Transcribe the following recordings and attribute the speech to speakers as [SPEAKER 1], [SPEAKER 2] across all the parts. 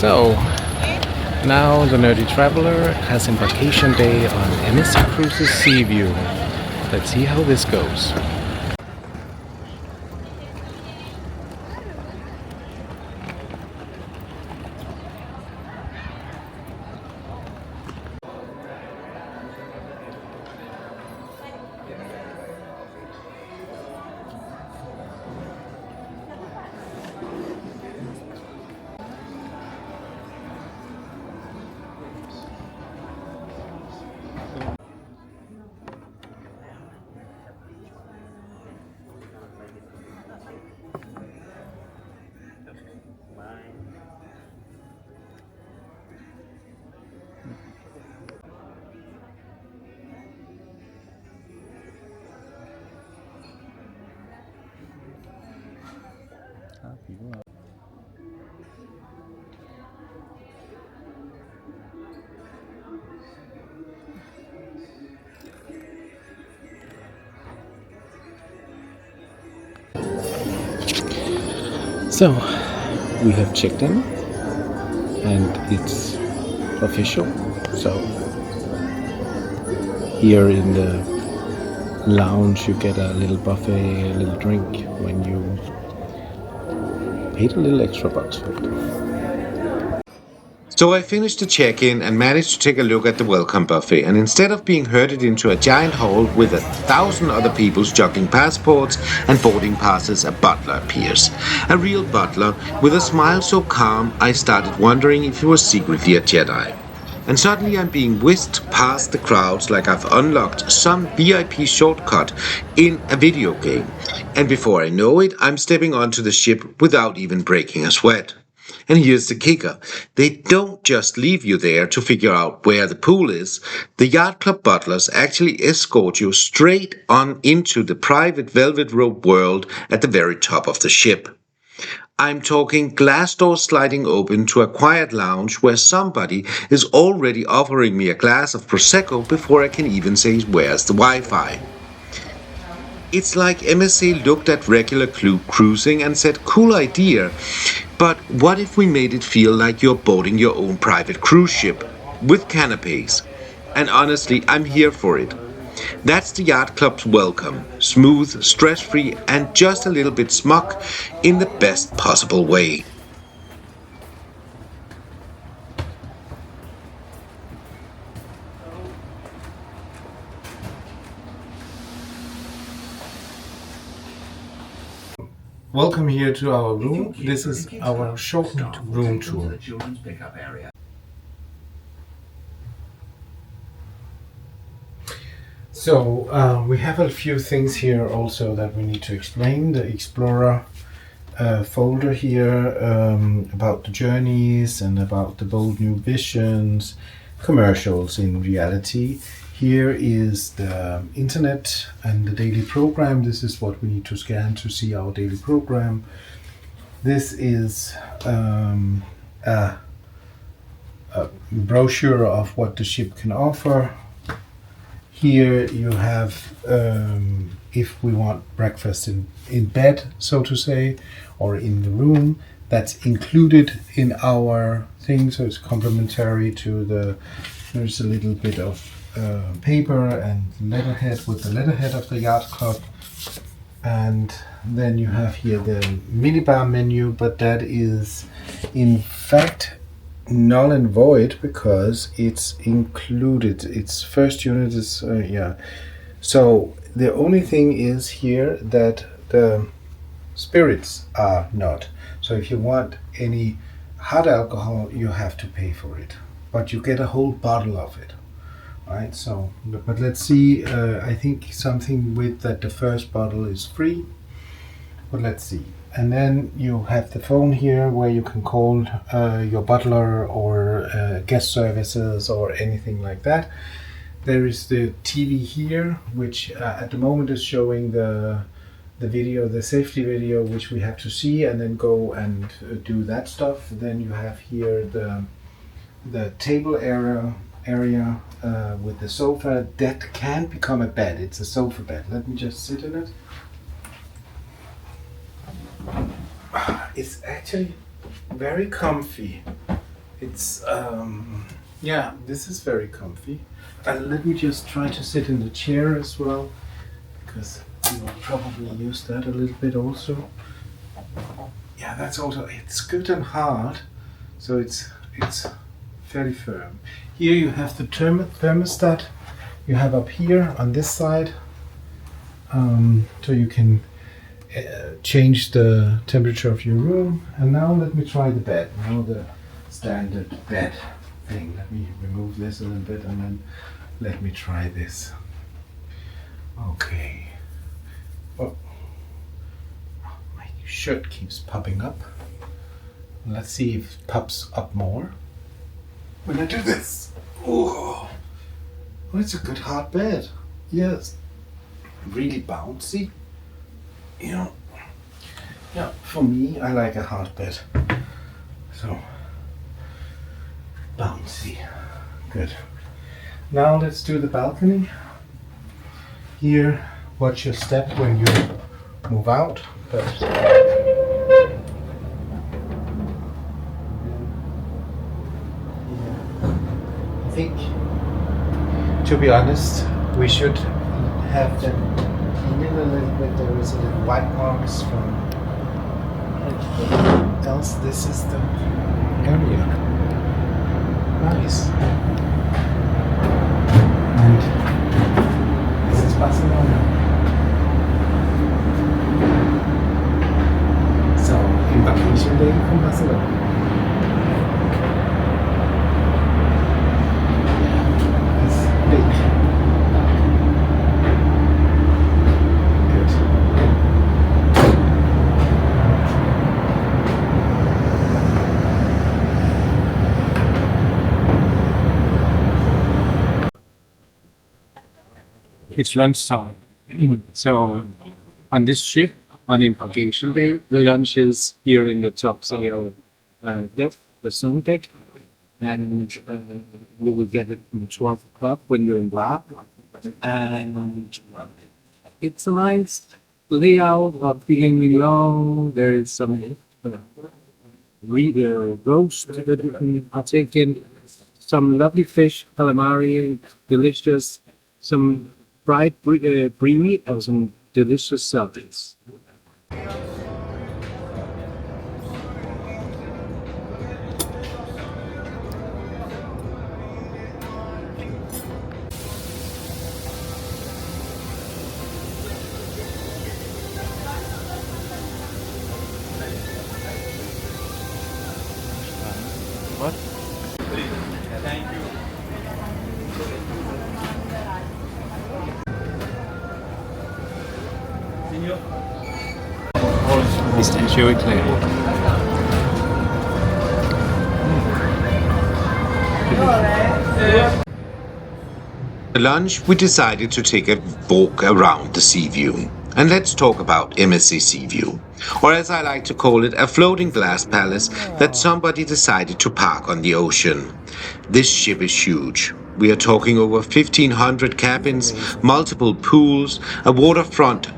[SPEAKER 1] So, now the Nerdy Traveler has embarkation day on MSC Cruises Seaview. Let's see how this goes. So, we have checked in and it's official. So, here in the lounge you get a little buffet, a little drink when you paid a little extra bucks for it.
[SPEAKER 2] So I finished the check-in and managed to take a look at the welcome buffet, and instead of being herded into a giant hall with 1,000 other people juggling passports and boarding passes, a butler appears. A real butler with a smile so calm I started wondering if he was secretly a Jedi. And suddenly I'm being whisked past the crowds like I've unlocked some VIP shortcut in a video game. And before I know it, I'm stepping onto the ship without even breaking a sweat. And here's the kicker. They don't just leave you there to figure out where the pool is. The Yacht Club butlers actually escort you straight on into the private velvet rope world at the very top of the ship. I'm talking glass doors sliding open to a quiet lounge where somebody is already offering me a glass of Prosecco before I can even say where's the Wi-Fi. It's like MSC looked at regular cruising and said, cool idea, but what if we made it feel like you're boarding your own private cruise ship with canapes? And honestly, I'm here for it. That's the Yacht Club's welcome. Smooth, stress-free, and just a little bit smug in the best possible way.
[SPEAKER 1] Welcome here to our room. This is our short room tour. So we have a few things here also that we need to explain. The Explorer folder here about the journeys and about the bold new visions, commercials in reality. Here is the internet and the daily program. This is what we need to scan to see our daily program. This is a brochure of what the ship can offer. Here you have if we want breakfast in bed, so to say, or in the room. That's included in our thing, so it's complementary to the, there's a little bit of paper and letterhead with the letterhead of the Yacht Club. And then you have here the minibar menu, but that is in fact null and void because it's included. Its first unit is yeah. So the only thing is here that the spirits are not. So if you want any hard alcohol, you have to pay for it, but you get a whole bottle of it. Right, so but let's see. I think something with that the first bottle is free, but let's see. And then you have the phone here where you can call your butler or guest services or anything like that. There is the TV here, which at the moment is showing the video, the safety video, which we have to see and then go and do that stuff. Then you have here the table area with the sofa that can become a bed. It's a sofa bed. Let me just sit in it. It's actually very comfy. It's yeah, this is very comfy. Let me just try to sit in the chair as well, because you will probably use that a little bit also. Yeah, that's also, it's good and hard, so it's fairly firm. Here you have the thermostat you have up here on this side, so you can change the temperature of your room. And now let me try the bed. Now the standard bed thing. Let me remove this a little bit and then let me try this. Okay. Oh, my shirt keeps popping up. Let's see if it pops up more when I do this. Oh, it's a good hard bed. Yes. Really bouncy. You know, yeah, for me, I like a hard bed. So, bouncy. Good. Now let's do the balcony. Here, watch your step when you move out. But I think, to be honest, we should have them clean a little bit. There is a little white marks from else. This is the area. Nice. And this is Barcelona. So, Embarkation Day from Barcelona. It's big.
[SPEAKER 3] It's lunchtime. So on this ship, on Embarkation Day, the lunch is here in the top sail deck, the sun deck, and we will get it from 12 o'clock when you embark. And it's a nice layout, not feeling long. There is some roast that you can partake in, some lovely fish, calamari, delicious, some fried brie and some delicious salads. What? Thank you. Ist ein schöner
[SPEAKER 2] At lunch, we decided to take a walk around the Seaview. And let's talk about MSC Seaview, or as I like to call it, a floating glass palace that somebody decided to park on the ocean. This ship is huge. We are talking over 1,500 cabins, multiple pools, a waterfront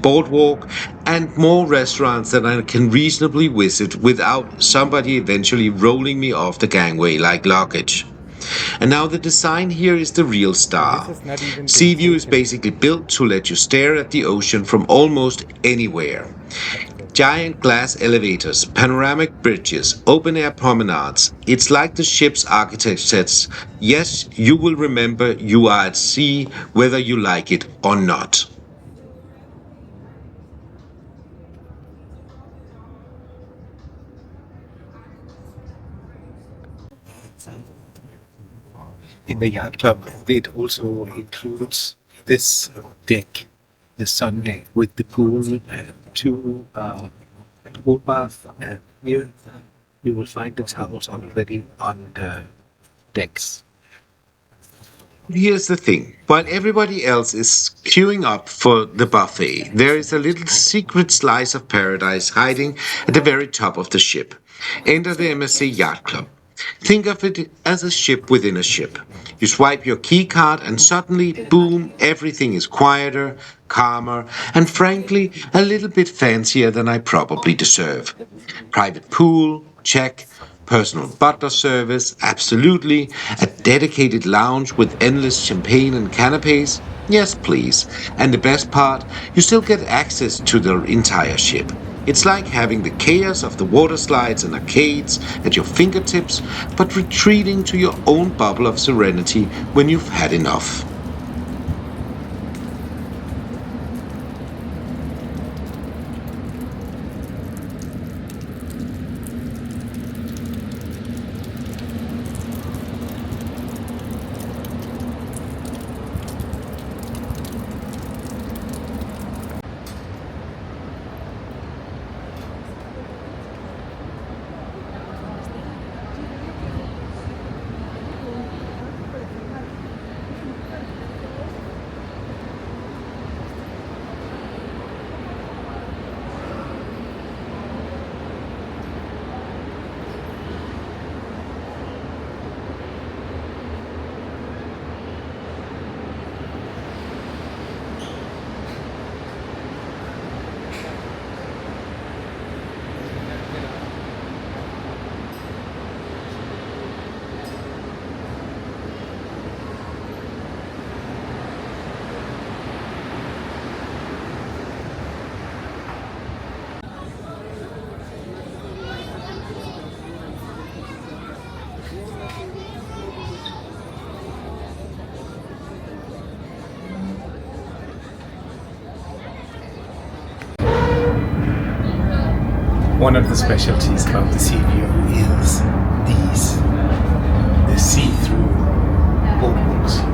[SPEAKER 2] boardwalk, and more restaurants than I can reasonably visit without somebody eventually rolling me off the gangway like luggage. And now the design here is the real star. Seaview is basically built to let you stare at the ocean from almost anywhere. Giant glass elevators, panoramic bridges, open-air promenades. It's like the ship's architect says, yes, you will remember you are at sea whether you like it or not.
[SPEAKER 1] In the yacht club, it also includes this deck, the sun deck with the pool and two pool bath. And here you will find the towels already on the decks.
[SPEAKER 2] Here's the thing. While everybody else is queuing up for the buffet, there is a little secret slice of paradise hiding at the very top of the ship. Enter the MSC Yacht Club. Think of it as a ship within a ship. You swipe your key card and suddenly, boom, everything is quieter, calmer, and frankly, a little bit fancier than I probably deserve. Private pool, check. Personal butler service, absolutely. A dedicated lounge with endless champagne and canapes? Yes, please. And the best part, you still get access to the entire ship. It's like having the chaos of the water slides and arcades at your fingertips, but retreating to your own bubble of serenity when you've had enough.
[SPEAKER 1] One of the specialties about the Seaview is the see-through boardwalks.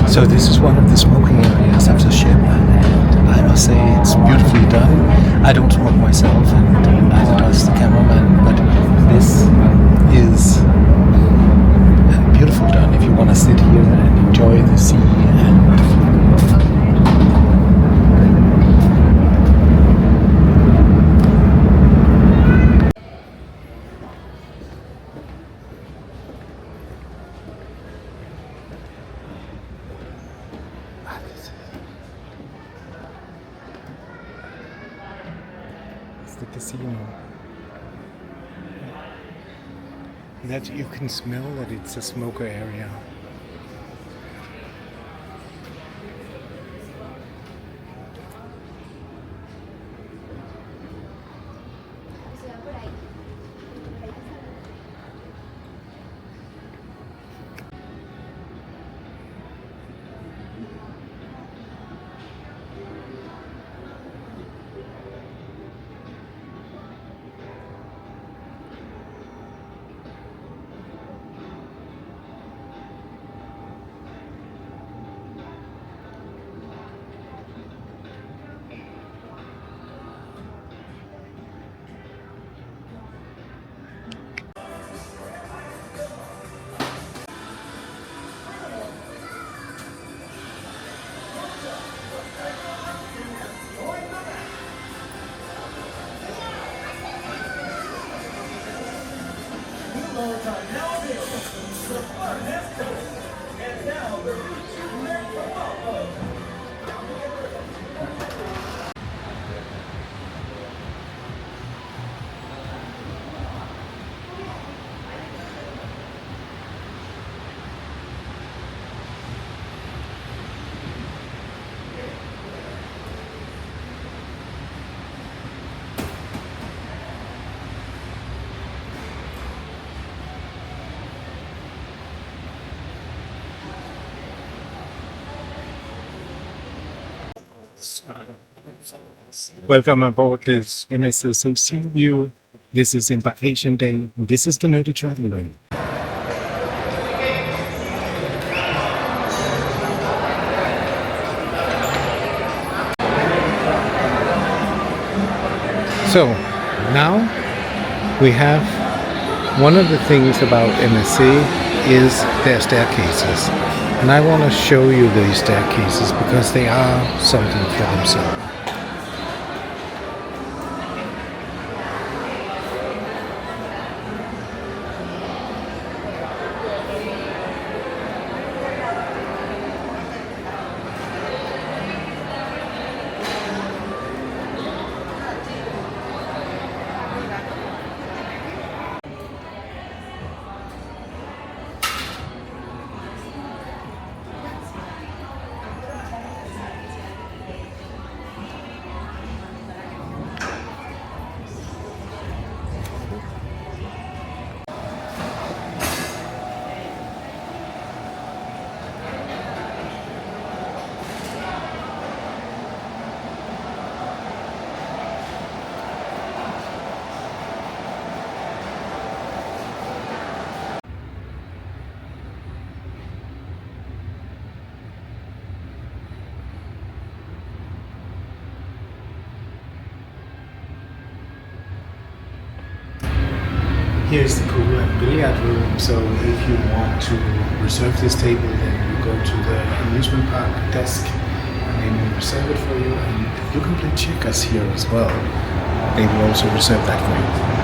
[SPEAKER 1] So this is one of the smoking areas of the ship, and I must say it's beautifully done. I don't smoke myself, and neither does the cameraman, but this is beautiful done if you want to sit here and enjoy the sea and the casino. That you can smell that it's a smoker area.
[SPEAKER 3] Welcome aboard this MSC Seaview. This is Embarkation Day. This is the Nerdy Traveler. So now we have one of the things about MSC is their staircases. And I want to show you these staircases because they are something for themselves. Here's the pool and billiard room, so if you want to reserve this table, then you go to the amusement park desk and they will reserve it for you, and you can play checkers here as well. They will also reserve that for you.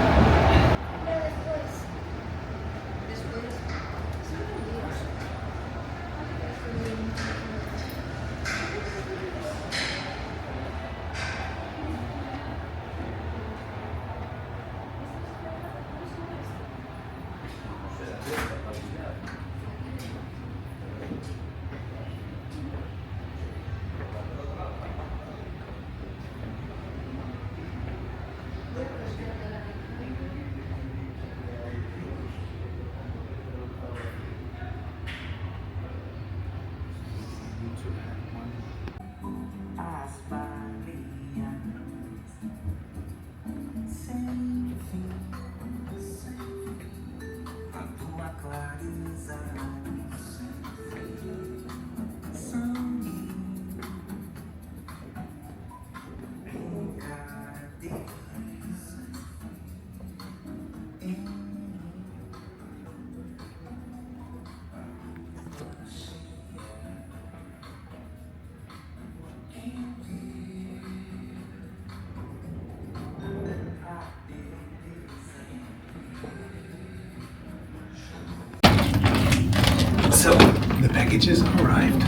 [SPEAKER 3] So the packages arrived.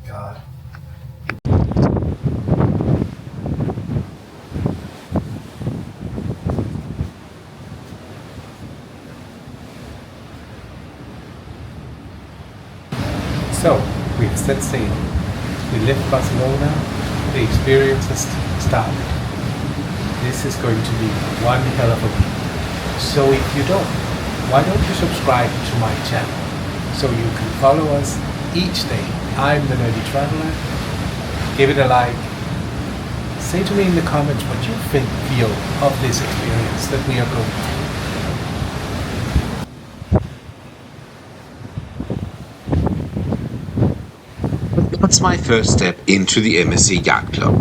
[SPEAKER 3] God. So we've set sail. We left Barcelona, the experience has started. This is going to be one hell of a week. So if you don't, why don't you subscribe to my channel so you can follow us each day. I'm the Nerdy Traveler. Give it a like. Say to me in the comments what you feel of this experience that we are going through.
[SPEAKER 2] That's my first step into the MSC Yacht Club.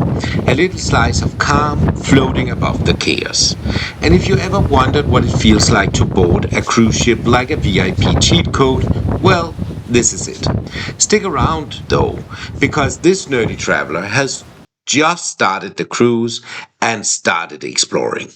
[SPEAKER 2] A little slice of calm floating above the chaos. And if you ever wondered what it feels like to board a cruise ship like a VIP cheat code, well, this is it. Stick around though, because this nerdy traveler has just started the cruise and started exploring.